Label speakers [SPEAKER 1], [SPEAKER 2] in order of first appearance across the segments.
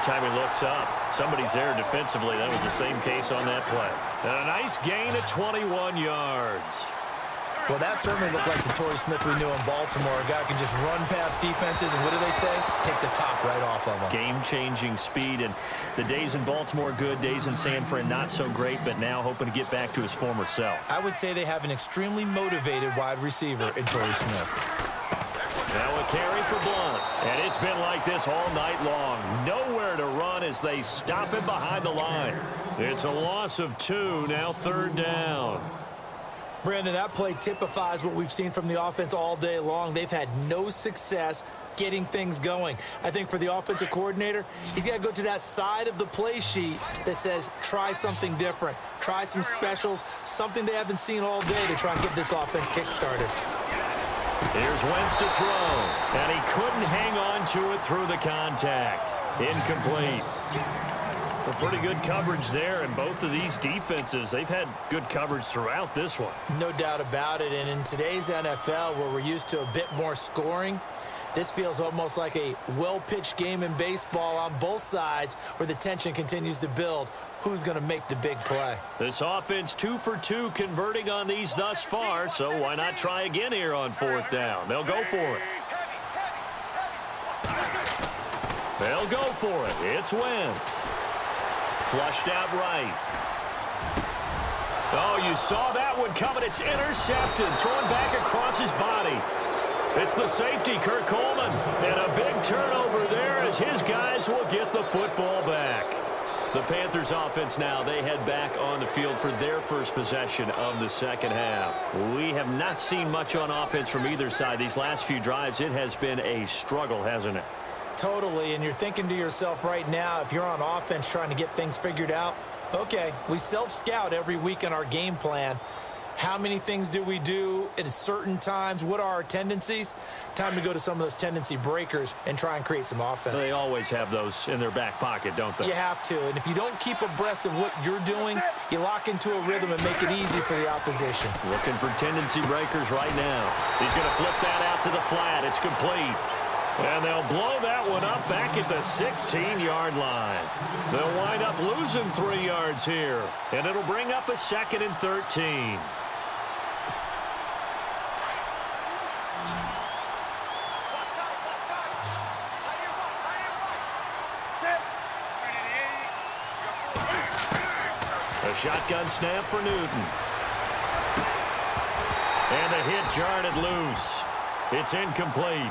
[SPEAKER 1] time he looks up, somebody's there defensively. That was the same case on that play. And a nice gain of 21 yards.
[SPEAKER 2] Well, that certainly looked like the Torrey Smith we knew in Baltimore. A guy can just run past defenses, and what do they say? Take the top right off of them.
[SPEAKER 1] Game-changing speed, and the days in Baltimore good, days in San Fran not so great, but now hoping to get back to his former self.
[SPEAKER 2] I would say they have an extremely motivated wide receiver in Torrey Smith.
[SPEAKER 1] Now a carry for Blunt, and it's been like this all night long. Nowhere to run as they stop him behind the line. It's a loss of 2, now 3rd down.
[SPEAKER 2] Brandon, that play typifies what we've seen from the offense all day long. They've had no success getting things going. I think for the offensive coordinator, he's got to go to that side of the play sheet that says try something different, try some specials, something they haven't seen all day to try and get this offense kick-started.
[SPEAKER 1] Here's Wentz to throw, and he couldn't hang on to it through the contact. Incomplete. Well, pretty good coverage there, and both of these defenses, they've had good coverage throughout this one.
[SPEAKER 2] No doubt about it, and in today's NFL, where we're used to a bit more scoring, this feels almost like a well-pitched game in baseball on both sides where the tension continues to build. Who's going to make the big play?
[SPEAKER 1] This offense 2 for 2 converting on these thus far, so why not try again here on 4th down? They'll go for it. They'll go for it. It's Wentz. Flushed out right. Oh, you saw that one coming. It's intercepted. Thrown back across his body. It's the safety, Kurt Coleman. And a big turnover there as his guys will get the football back. The Panthers offense now, they head back on the field for their first possession of the second half. We have not seen much on offense from either side. These last few drives, it has been a struggle, hasn't it?
[SPEAKER 2] Totally, and you're thinking to yourself right now, if you're on offense trying to get things figured out, okay, we self-scout every week in our game plan. How many things do we do at certain times? What are our tendencies? Time to go to some of those tendency breakers and try and create some offense.
[SPEAKER 1] They always have those in their back pocket, don't they?
[SPEAKER 2] You have to, and if you don't keep abreast of what you're doing, you lock into a rhythm and make it easy for the opposition.
[SPEAKER 1] Looking for tendency breakers right now. He's going to flip that out to the flat. It's complete. And they'll blow that one up back at the 16-yard line. They'll wind up losing 3 yards here, and it'll bring up a 2nd and 13. A shotgun snap for Newton. And the hit jarred it loose. It's incomplete.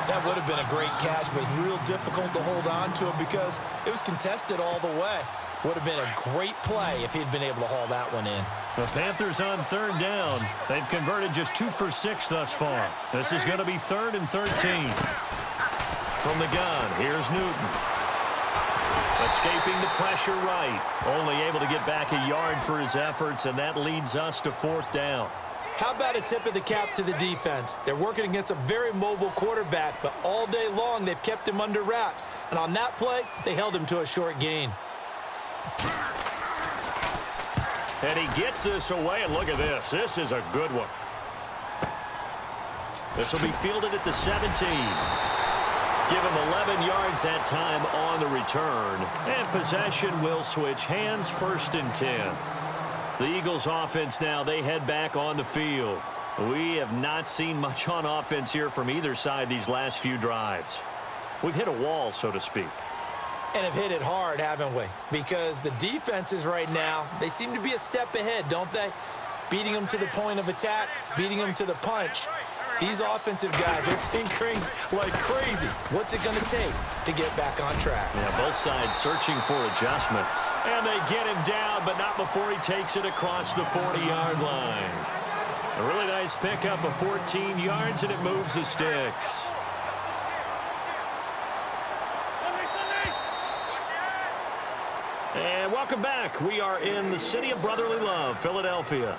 [SPEAKER 2] That would have been a great catch, but it's real difficult to hold on to it because it was contested all the way. Would have been a great play if he'd been able to haul that one in.
[SPEAKER 1] The Panthers on 3rd down. They've converted just 2 for 6 thus far. This is going to be 3rd and 13. From the gun, here's Newton. Escaping the pressure right. Only able to get back a yard for his efforts, and that leads us to 4th down.
[SPEAKER 2] How about a tip of the cap to the defense? They're working against a very mobile quarterback, but all day long they've kept him under wraps. And on that play, they held him to a short gain.
[SPEAKER 1] And he gets this away, and look at this. This is a good one. This will be fielded at the 17. Give him 11 yards that time on the return. And possession will switch hands, 1st and 10. The Eagles offense now, they head back on the field. We have not seen much on offense here from either side these last few drives. We've hit a wall, so to speak.
[SPEAKER 2] And have hit it hard, haven't we? Because the defenses right now, they seem to be a step ahead, don't they? Beating them to the point of attack, beating them to the punch. These offensive guys are tinkering like crazy. What's it going to take to get back on track?
[SPEAKER 1] Yeah, both sides searching for adjustments. And they get him down, but not before he takes it across the 40-yard line. A really nice pickup of 14 yards, and it moves the sticks. And welcome back. We are in the city of brotherly love, Philadelphia.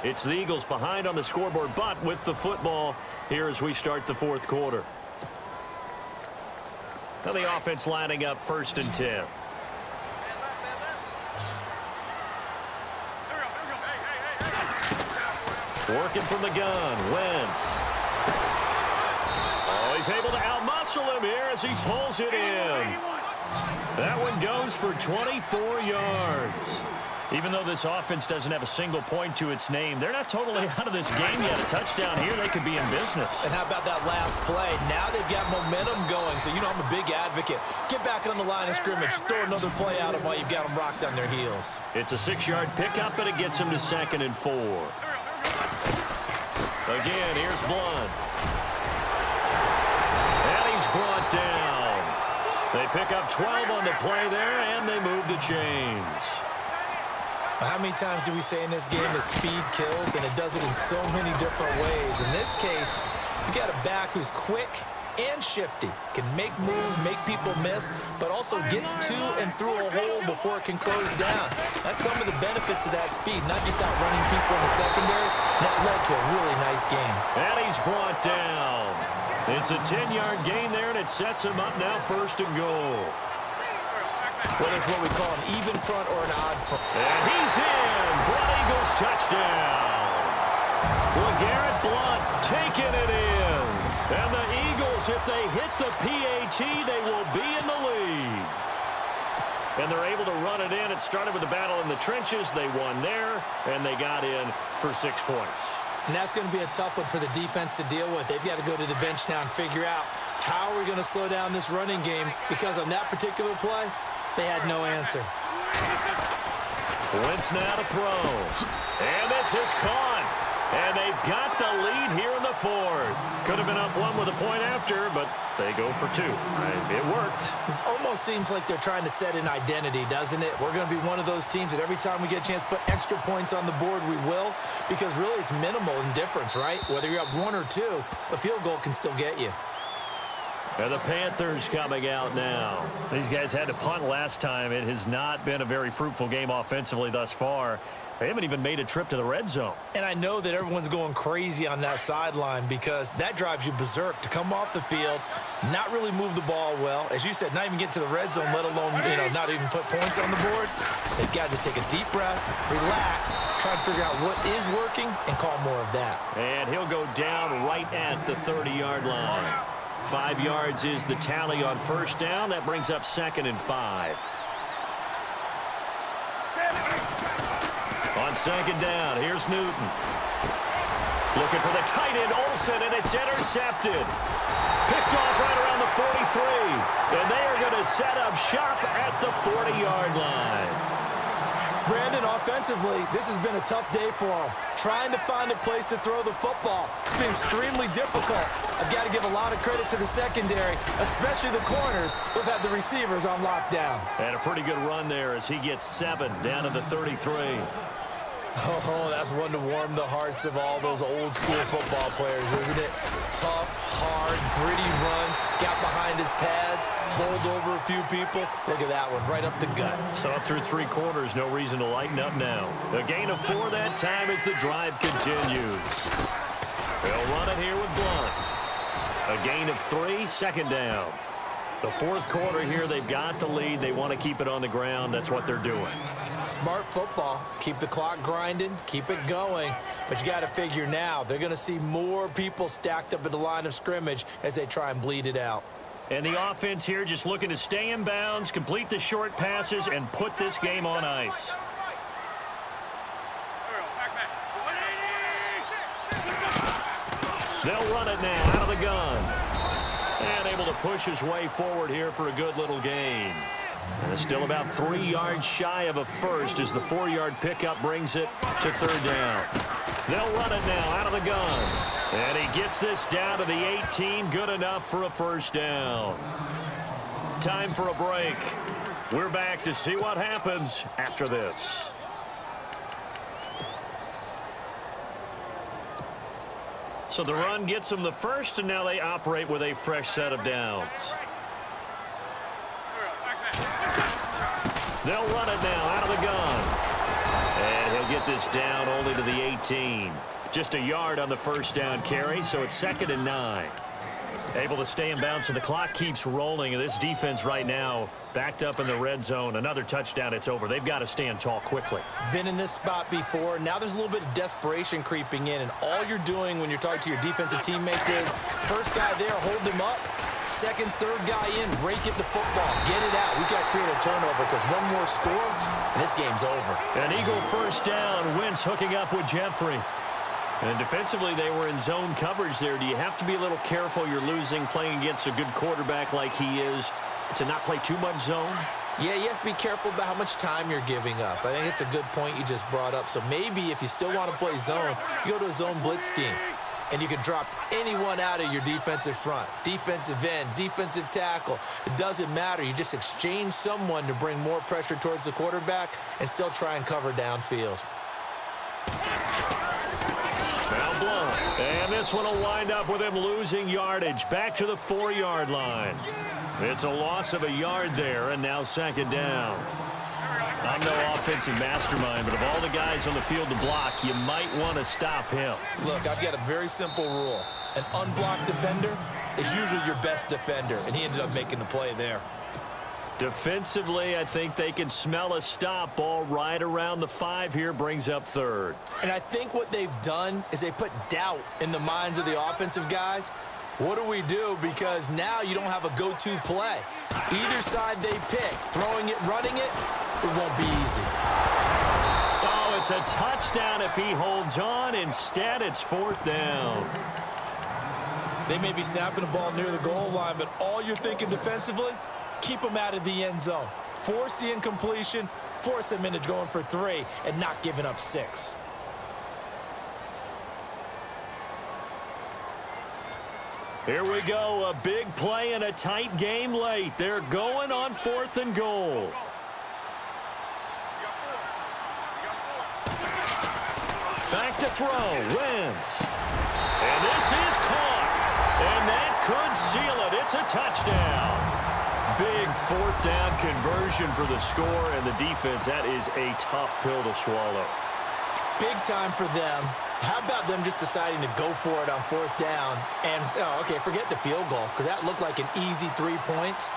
[SPEAKER 1] It's the Eagles behind on the scoreboard, but with the football here as we start the 4th quarter. Now the offense lining up 1st and 10. Working from the gun, Wentz. Oh, he's able to outmuscle him here as he pulls it in. That one goes for 24 yards. Even though this offense doesn't have a single point to its name, they're not totally out of this game yet. A touchdown here, they could be in business.
[SPEAKER 2] And how about that last play? Now they've got momentum going, so you know I'm a big advocate. Get back on the line of scrimmage. Throw another play at them while you've got them rocked on their heels.
[SPEAKER 1] It's a 6-yard pickup, and it gets them to 2nd and 4. Again, here's Blunt. And he's brought down. They pick up 12 on the play there, and they move the chains.
[SPEAKER 2] How many times do we say in this game that speed kills, and it does it in so many different ways? In this case, you got a back who's quick and shifty, can make moves, make people miss, but also gets to and through a hole before it can close down. That's some of the benefits of that speed, not just outrunning people in the secondary. That led to a really nice game.
[SPEAKER 1] And he's brought down. It's a 10-yard gain there, and it sets him up now 1st and goal.
[SPEAKER 2] Whether it's what we call an even front or an odd front.
[SPEAKER 1] And he's in for an Eagles touchdown. LeGarrette Blunt taking it in. And the Eagles, if they hit the PAT, they will be in the lead. And they're able to run it in. It started with a battle in the trenches. They won there, and they got in for 6 points.
[SPEAKER 2] And that's going to be a tough one for the defense to deal with. They've got to go to the bench now and figure out how are we going to slow down this running game, because on that particular play, they had no answer.
[SPEAKER 1] Wentz now to throw. And this is caught. And they've got the lead here in the 4th. Could have been up 1 with a point after, but they go for 2. It worked.
[SPEAKER 2] It almost seems like they're trying to set an identity, doesn't it? We're going to be one of those teams that every time we get a chance to put extra points on the board, we will. Because really it's minimal in difference, right? Whether you're up 1 or 2, a field goal can still get you.
[SPEAKER 1] And the Panthers coming out now. These guys had to punt last time. It has not been a very fruitful game offensively thus far. They haven't even made a trip to the red zone. And
[SPEAKER 2] I know that everyone's going crazy on that sideline, because that drives you berserk to come off the field, not really move the ball well. As you said, not even get to the red zone, let alone, not even put points on the board. They've got to just take a deep breath, relax, try to figure out what is working, and call more of that.
[SPEAKER 1] And he'll go down right at the 30-yard line. 5 yards is the tally on 1st down. That brings up 2nd and 5. On 2nd down, here's Newton. Looking for the tight end, Olsen, and it's intercepted. Picked off right around the 43. And they are going to set up shop at the 40-yard line.
[SPEAKER 2] Brandon, offensively, this has been a tough day for them. Trying to find a place to throw the football. It's been extremely difficult. I've got to give a lot of credit to the secondary, especially the corners who've had the receivers on lockdown.
[SPEAKER 1] And a pretty good run there as he gets 7 down to the 33.
[SPEAKER 2] Oh, that's one to warm the hearts of all those old-school football players, isn't it? Tough, hard, gritty run, got behind his pads, bowled over a few people. Look at that one, right up the gut.
[SPEAKER 1] So up through 3 quarters, no reason to lighten up now. A gain of 4 that time as the drive continues. They'll run it here with Blunt. A gain of 3, 2nd down. The 4th quarter here, they've got the lead. They want to keep it on the ground. That's what they're doing.
[SPEAKER 2] Smart football. Keep the clock grinding, keep it going. But you got to figure now, they're going to see more people stacked up at the line of scrimmage as they try and bleed it out.
[SPEAKER 1] And the offense here just looking to stay in bounds, complete the short passes, and put this game on ice. They'll run it now out of the gun. And able to push his way forward here for a good little gain. And it's still about 3 yards shy of a first as the 4-yard pickup brings it to 3rd down. They'll run it now out of the gun. And he gets this down to the 18. Good enough for a 1st down. Time for a break. We're back to see what happens after this. So the run gets them the first, and now they operate with a fresh set of downs. They'll run it now out of the gun. And he'll get this down only to the 18. Just a yard on the 1st down carry, so it's 2nd and 9. Able to stay in bounds, and the clock keeps rolling. And this defense right now backed up in the red zone. Another touchdown, it's over. They've got to stand tall quickly.
[SPEAKER 2] Been in this spot before. Now there's a little bit of desperation creeping in, and all you're doing when you're talking to your defensive teammates is first guy there, hold him up, Second, third guy in, rake at the football. Get it out. We got to create a turnover because one more score, and this game's over.
[SPEAKER 1] An Eagle first down. Wentz hooking up with Jeffrey. And defensively, they were in zone coverage there. Do you have to be a little careful? You're losing playing against a good quarterback like he is to not play too much zone?
[SPEAKER 2] Yeah, you have to be careful about how much time you're giving up. I think it's a good point you just brought up. So maybe if you still want to play zone, you go to a zone blitz scheme. And you can drop anyone out of your defensive front. Defensive end, defensive tackle. It doesn't matter. You just exchange someone to bring more pressure towards the quarterback and still try and cover downfield.
[SPEAKER 1] Now blown. And this one will wind up with him losing yardage. Back to the 4-yard line. It's a loss of a yard there, and now second down. I'm no offensive mastermind, but of all the guys on the field to block, you might want to stop him.
[SPEAKER 2] Look, I've got a very simple rule. An unblocked defender is usually your best defender, and he ended up making the play there.
[SPEAKER 1] Defensively, I think they can smell a stop. Ball right around the 5 here, brings up third.
[SPEAKER 2] And I think what they've done is they put doubt in the minds of the offensive guys. What do we do? Because now you don't have a go-to play. Either side they pick, throwing it, running it, it won't be easy.
[SPEAKER 1] Oh, it's a touchdown if he holds on. Instead, it's fourth down.
[SPEAKER 2] They may be snapping the ball near the goal line, but all you're thinking defensively, keep them out of the end zone. Force the incompletion, force them into going for 3, and not giving up 6.
[SPEAKER 1] Here we go, a big play in a tight game late. They're going on 4th and goal. Back to throw, Wentz. And this is caught. And that could seal it. It's a touchdown. Big 4th down conversion for the score, and the defense, that is a tough pill to swallow.
[SPEAKER 2] Big time for them. How about them just deciding to go for it on 4th down? And, okay, forget the field goal, because that looked like an easy 3 points.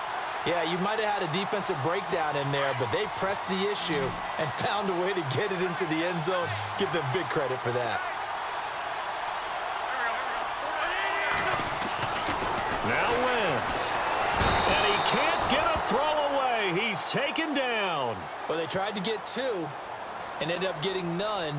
[SPEAKER 2] Yeah, you might have had a defensive breakdown in there, but they pressed the issue and found a way to get it into the end zone. Give them big credit for that.
[SPEAKER 1] Now Wentz. And he can't get a throw away. He's taken down.
[SPEAKER 2] Well, they tried to get 2 and ended up getting none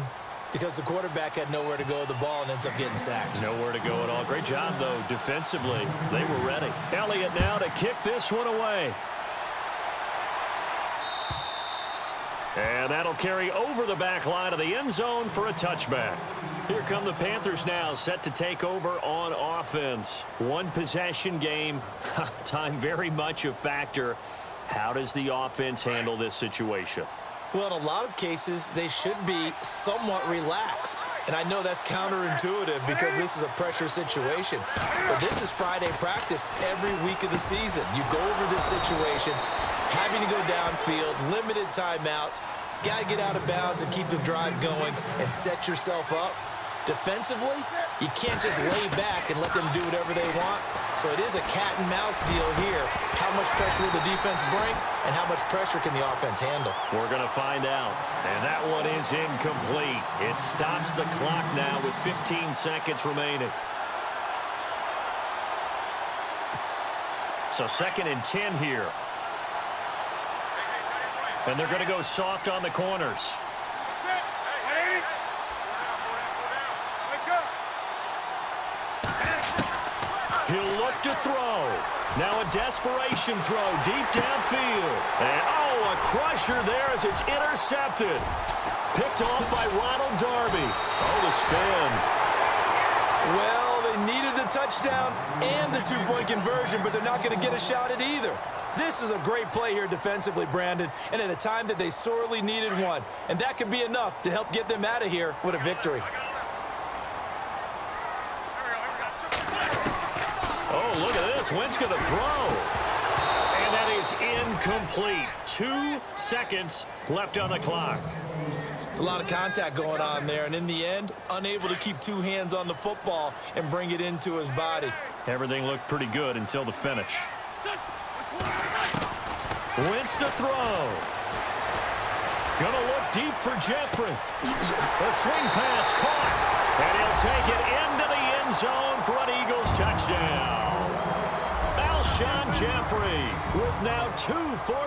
[SPEAKER 2] because the quarterback had nowhere to go with the ball and ends up getting sacked.
[SPEAKER 1] Nowhere to go at all. Great job, though, defensively. They were ready. Elliott now to kick this one away. And that'll carry over the back line of the end zone for a touchback. Here come the Panthers now, set to take over on offense. One possession game. Time very much a factor. How does the offense handle this situation?
[SPEAKER 2] Well, in a lot of cases, they should be somewhat relaxed. And I know that's counterintuitive because this is a pressure situation. But this is Friday practice every week of the season. You go over this situation, having to go downfield, limited timeouts, got to get out of bounds and keep the drive going and set yourself up. Defensively, you can't just lay back and let them do whatever they want. So it is a cat and mouse deal here. How much pressure will the defense bring, and how much pressure can the offense handle?
[SPEAKER 1] We're going to find out. And that one is incomplete. It stops the clock now with 15 seconds remaining. So 2nd and 10 here. And they're going to go soft on the corners. He'll look to throw. Now a desperation throw deep downfield. And, a crusher there as it's intercepted. Picked off by Ronald Darby. Oh, the spin.
[SPEAKER 2] Well, they needed the touchdown and the 2-point conversion, but they're not going to get a shot at either. This is a great play here defensively, Brandon, and at a time that they sorely needed one. And that could be enough to help get them out of here with a victory.
[SPEAKER 1] Oh, look at this. Wentz going to throw. And that is incomplete. 2 seconds left on the clock.
[SPEAKER 2] It's a lot of contact going on there, and in the end, unable to keep 2 hands on the football and bring it into his body.
[SPEAKER 1] Everything looked pretty good until the finish. Wentz to throw. Gonna look deep for Jeffrey. The swing pass caught. And he'll take it into the end zone for an Eagles touchdown. Alshon Jeffrey with now 2 fourth